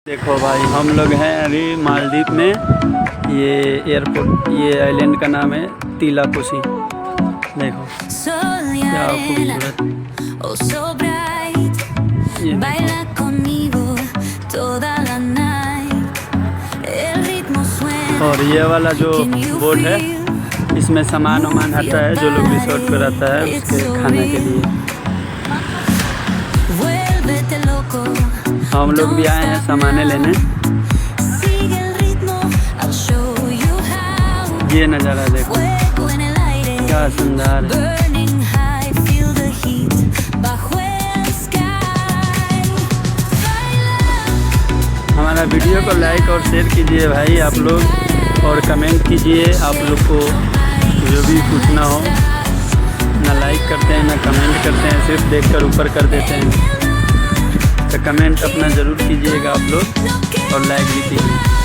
देखो भाई, हम लोग हैं अभी मालदीव में। ये एयरपोर्ट, ये आइलैंड का नाम है तिलाकुसी। देखो क्या खूबसूरत। ये देखो। और ये वाला जो बोट है, इसमें सामान वामान आता है जो लोग रिसोर्ट पर रहता है उसके खाने के लिए। हम लोग भी आए हैं सामान लेने। ये नज़ारा देखो क्या सुंदर है। हमारा वीडियो को लाइक और शेयर कीजिए भाई आप लोग, और कमेंट कीजिए। आप लोग को जो भी पूछना हो, ना लाइक करते हैं ना कमेंट करते हैं, सिर्फ देखकर ऊपर कर देते हैं। तो कमेंट अपना ज़रूर कीजिएगा आप लोग, और लाइक भी कीजिए।